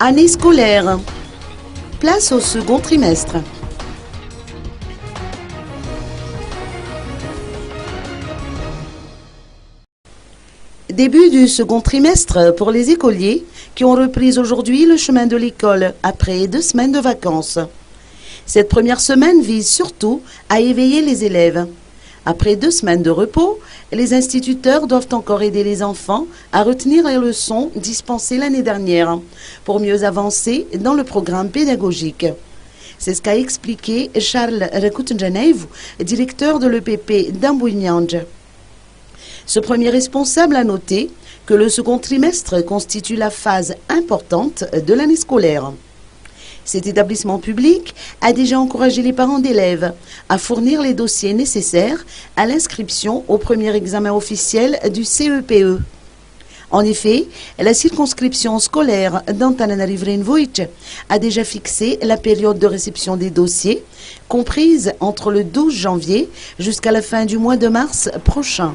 Année scolaire. Place au second trimestre. Début du second trimestre pour les écoliers qui ont repris aujourd'hui le chemin de l'école après 2 semaines de vacances. Cette première semaine vise surtout à éveiller les élèves. Après 2 semaines de repos, les instituteurs doivent encore aider les enfants à retenir les leçons dispensées l'année dernière pour mieux avancer dans le programme pédagogique. C'est ce qu'a expliqué Charles Rekoutenjanev, directeur de l'EPP d'Ambouignange. Ce premier responsable a noté que le second trimestre constitue la phase importante de l'année scolaire. Cet établissement public a déjà encouragé les parents d'élèves à fournir les dossiers nécessaires à l'inscription au premier examen officiel du CEPE. En effet, la circonscription scolaire d'Antananarivo a déjà fixé la période de réception des dossiers, comprise entre le 12 janvier jusqu'à la fin du mois de mars prochain.